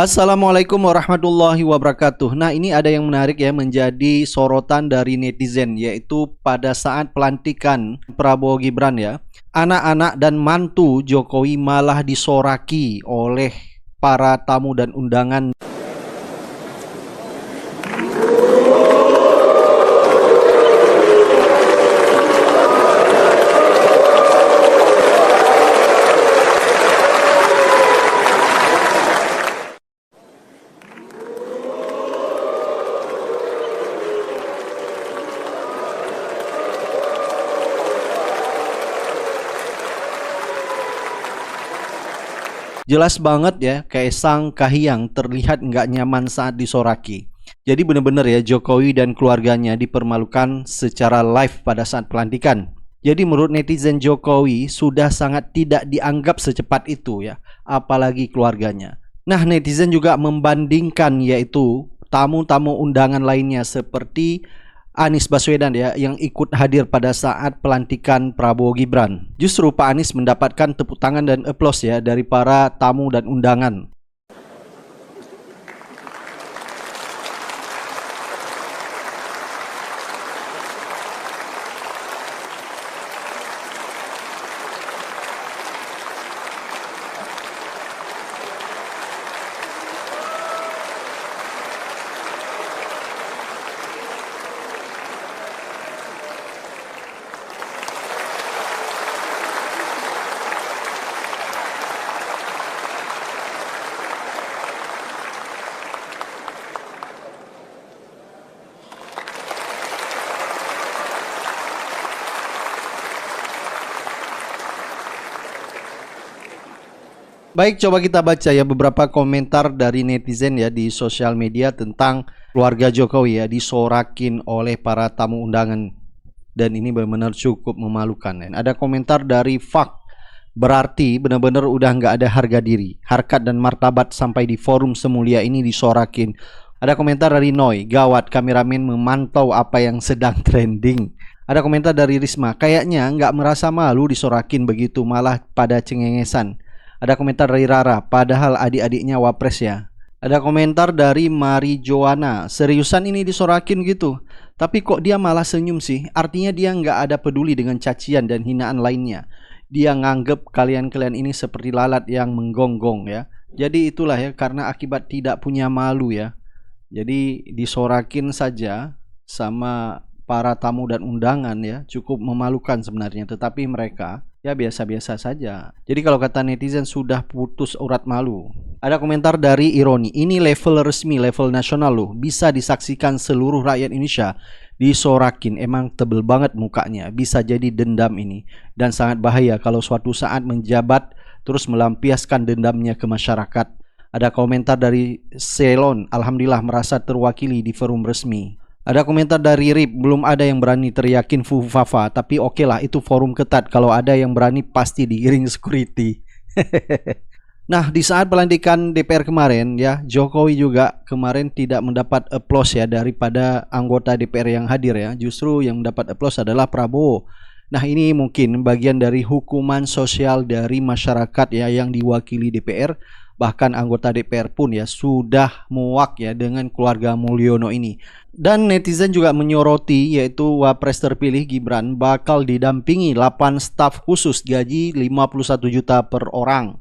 Assalamualaikum warahmatullahi wabarakatuh. Nah, ini ada yang menarik ya menjadi sorotan dari netizen, yaitu pada saat pelantikan Prabowo Gibran ya. Anak-anak dan mantu Jokowi malah disoraki oleh para tamu dan undangan. Jelas banget ya, Kaisang Kahiyang terlihat nggak nyaman saat disoraki. Jadi benar-benar ya, Jokowi dan keluarganya dipermalukan secara live pada saat pelantikan. Jadi menurut netizen, Jokowi sudah sangat tidak dianggap secepat itu ya, apalagi keluarganya. Nah, netizen juga membandingkan yaitu tamu-tamu undangan lainnya seperti Anies Baswedan ya, yang ikut hadir pada saat pelantikan Prabowo Gibran. Justru Pak Anies mendapatkan tepuk tangan dan aplaus ya dari para tamu dan undangan. Baik, coba kita baca ya beberapa komentar dari netizen ya di sosial media tentang keluarga Jokowi ya disorakin oleh para tamu undangan. Dan ini benar-benar cukup memalukan ya. Ada komentar dari Fak, berarti benar-benar udah nggak ada harga diri, harkat dan martabat sampai di forum semulia ini disorakin. Ada komentar dari Noy, gawat kameramen memantau apa yang sedang trending. Ada komentar dari Risma, kayaknya nggak merasa malu disorakin begitu, malah pada cengengesan. Ada komentar dari Rara, padahal adik-adiknya wapres ya. Ada komentar dari Mari Joana, seriusan ini disorakin gitu, tapi kok dia malah senyum sih? Artinya dia nggak ada peduli dengan cacian dan hinaan lainnya. Dia nganggep kalian-kalian ini seperti lalat yang menggonggong ya. Jadi itulah ya, karena akibat tidak punya malu ya. Jadi disorakin saja sama para tamu dan undangan ya, cukup memalukan sebenarnya. Tetapi mereka ya biasa-biasa saja. Jadi kalau kata netizen sudah putus urat malu. Ada komentar dari Ironi, ini level resmi, level nasional loh, bisa disaksikan seluruh rakyat Indonesia. Disorakin, emang tebel banget mukanya, bisa jadi dendam ini. Dan sangat bahaya kalau suatu saat menjabat terus melampiaskan dendamnya ke masyarakat. Ada komentar dari Selon, alhamdulillah merasa terwakili di forum resmi. Ada komentar dari Rip, belum ada yang berani teriakin Fufafa, tapi oke lah, itu forum ketat, kalau ada yang berani pasti diiring security. Nah, di saat pelantikan DPR kemarin ya, Jokowi juga kemarin tidak mendapat aplaus ya daripada anggota DPR yang hadir ya. Justru yang mendapat aplaus adalah Prabowo. Nah, ini mungkin bagian dari hukuman sosial dari masyarakat ya yang diwakili DPR. Bahkan anggota DPR pun ya sudah muak ya dengan keluarga Mulyono ini. Dan netizen juga menyoroti yaitu Wapres terpilih Gibran bakal didampingi 8 staf khusus gaji 51 juta per orang.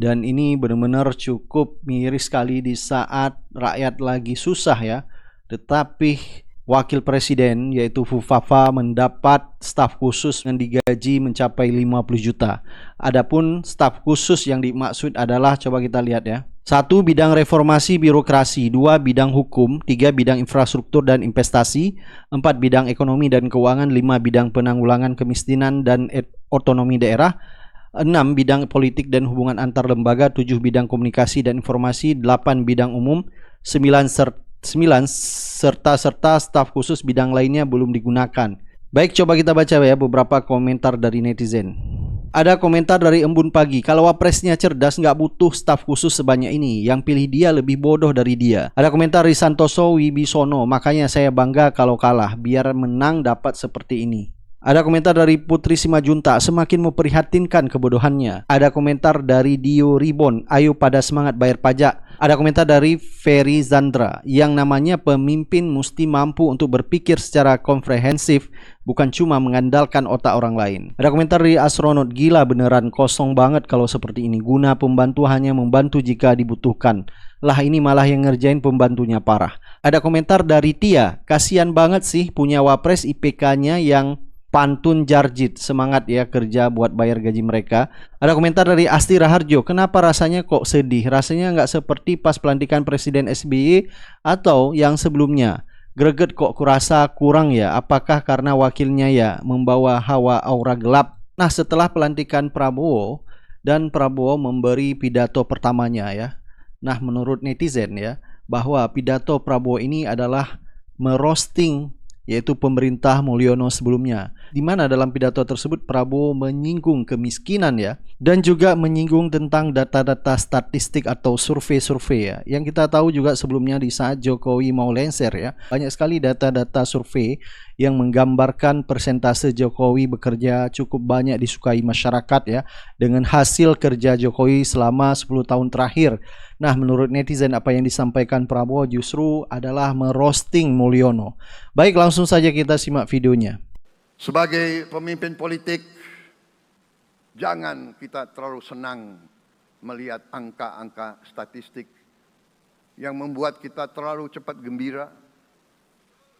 Dan ini benar-benar cukup miris sekali di saat rakyat lagi susah ya. Tetapi Wakil Presiden yaitu Fufafa mendapat staf khusus yang digaji mencapai 50 juta. Adapun staf khusus yang dimaksud adalah, coba kita lihat ya. 1. Bidang reformasi birokrasi, 2. Bidang hukum, 3. Bidang infrastruktur dan investasi, 4. Bidang ekonomi dan keuangan, 5. Bidang penanggulangan kemiskinan dan otonomi daerah, 6. Bidang politik dan hubungan antar lembaga, 7. Bidang komunikasi dan informasi, 8. Bidang umum, 9 serta staf khusus bidang lainnya belum digunakan. Baik, coba kita baca ya beberapa komentar dari netizen. Ada komentar dari Embun Pagi, kalau wapresnya cerdas nggak butuh staf khusus sebanyak ini, yang pilih dia lebih bodoh dari dia. Ada komentar dari Santoso Wibisono, makanya saya bangga kalau kalah, biar menang dapat seperti ini. Ada komentar dari Putri Simajunta, semakin memprihatinkan kebodohannya. Ada komentar dari Dio Ribon, ayo pada semangat bayar pajak. Ada komentar dari Ferry Zandra, yang namanya pemimpin mesti mampu untuk berpikir secara komprehensif, bukan cuma mengandalkan otak orang lain. Ada komentar dari Astronot, gila beneran kosong banget kalau seperti ini. Guna pembantu hanya membantu jika dibutuhkan. Lah ini malah yang ngerjain pembantunya parah. Ada komentar dari Tia, kasihan banget sih punya wapres IPK-nya yang pantun jarjit, semangat ya kerja buat bayar gaji mereka. Ada komentar dari Asti Raharjo, kenapa rasanya kok sedih? Rasanya nggak seperti pas pelantikan Presiden SBY atau yang sebelumnya. Greget kok kurasa kurang ya, apakah karena wakilnya ya membawa hawa aura gelap? Nah, setelah pelantikan Prabowo dan Prabowo memberi pidato pertamanya ya. Nah, menurut netizen ya, bahwa pidato Prabowo ini adalah merosting yaitu pemerintah Mulyono sebelumnya, di mana dalam pidato tersebut Prabowo menyinggung kemiskinan ya, dan juga menyinggung tentang data-data statistik atau survei-survei ya, yang kita tahu juga sebelumnya di saat Jokowi mau lengser ya, banyak sekali data-data survei yang menggambarkan persentase Jokowi bekerja cukup banyak disukai masyarakat ya, dengan hasil kerja Jokowi selama 10 tahun terakhir. Nah, menurut netizen apa yang disampaikan Prabowo justru adalah merosting Mulyono. Baik, langsung saja kita simak videonya. Sebagai pemimpin politik, jangan kita terlalu senang melihat angka-angka statistik yang membuat kita terlalu cepat gembira,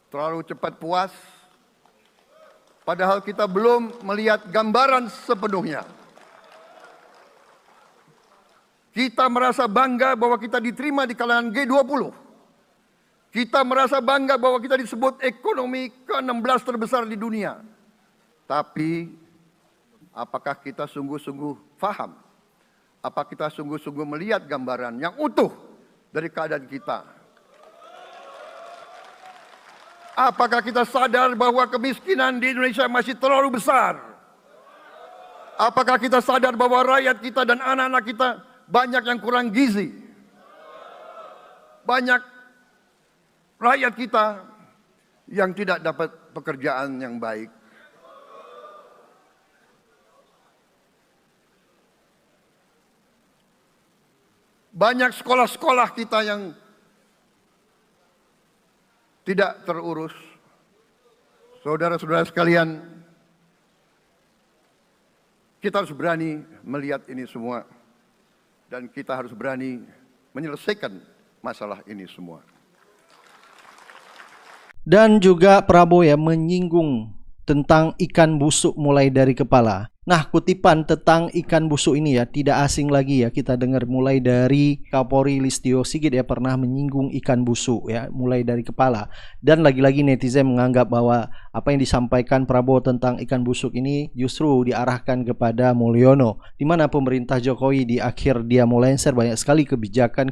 terlalu cepat puas, padahal kita belum melihat gambaran sepenuhnya. Kita merasa bangga bahwa kita diterima di kalangan G20. Kita merasa bangga bahwa kita disebut ekonomi ke-16 terbesar di dunia. Tapi, apakah kita sungguh-sungguh paham? Apakah kita sungguh-sungguh melihat gambaran yang utuh dari keadaan kita? Apakah kita sadar bahwa kemiskinan di Indonesia masih terlalu besar? Apakah kita sadar bahwa rakyat kita dan anak-anak kita banyak yang kurang gizi? Banyak rakyat kita yang tidak dapat pekerjaan yang baik. Banyak sekolah-sekolah kita yang tidak terurus. Saudara-saudara sekalian, kita harus berani melihat ini semua. Dan kita harus berani menyelesaikan masalah ini semua. Dan juga Prabowo ya menyinggung tentang ikan busuk mulai dari kepala. Nah, kutipan tentang ikan busuk ini ya tidak asing lagi ya, kita dengar mulai dari Kapolri Listio Sigit ya pernah menyinggung ikan busuk ya mulai dari kepala. Dan lagi-lagi netizen menganggap bahwa apa yang disampaikan Prabowo tentang ikan busuk ini justru diarahkan kepada Mulyono, di mana pemerintah Jokowi di akhir dia mau lengser banyak sekali kebijakan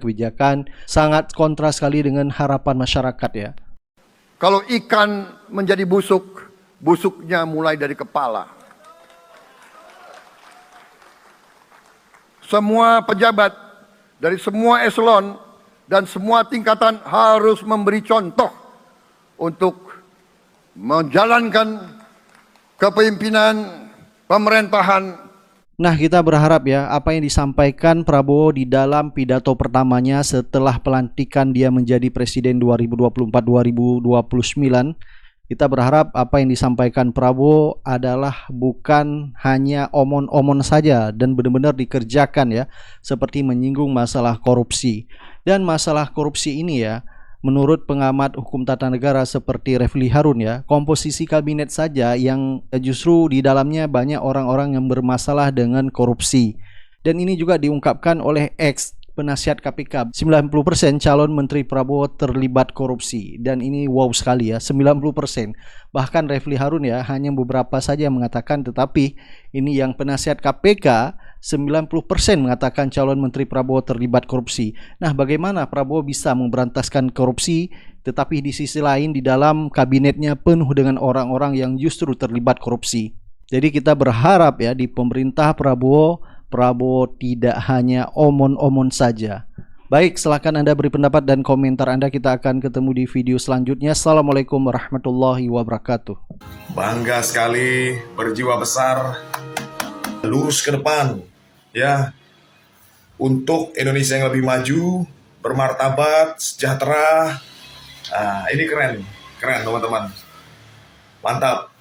sangat kontra sekali dengan harapan masyarakat ya. Kalau ikan menjadi busuk, busuknya mulai dari kepala. Semua pejabat dari semua eselon dan semua tingkatan harus memberi contoh untuk menjalankan kepemimpinan pemerintahan. Nah, kita berharap ya apa yang disampaikan Prabowo di dalam pidato pertamanya setelah pelantikan dia menjadi presiden 2024-2029, kita berharap apa yang disampaikan Prabowo adalah bukan hanya omon-omon saja dan benar-benar dikerjakan ya, seperti menyinggung masalah korupsi. Dan masalah korupsi ini ya, menurut pengamat hukum tata negara seperti Refli Harun ya, komposisi kabinet saja yang justru di dalamnya banyak orang-orang yang bermasalah dengan korupsi. Dan ini juga diungkapkan oleh ex penasihat KPK, 90% calon Menteri Prabowo terlibat korupsi. Dan ini wow sekali ya, 90%. Bahkan Refli Harun ya hanya beberapa saja mengatakan, tetapi ini yang penasihat KPK 90% mengatakan calon Menteri Prabowo terlibat korupsi. Nah, bagaimana Prabowo bisa memberantaskan korupsi tetapi di sisi lain di dalam kabinetnya penuh dengan orang-orang yang justru terlibat korupsi? Jadi kita berharap ya di pemerintah Prabowo tidak hanya omon-omon saja. Baik, silakan Anda beri pendapat dan komentar Anda. Kita akan ketemu di video selanjutnya. Assalamualaikum warahmatullahi wabarakatuh. Bangga sekali, berjiwa besar, lurus ke depan, ya, untuk Indonesia yang lebih maju, bermartabat, sejahtera. Ini keren teman-teman. Mantap.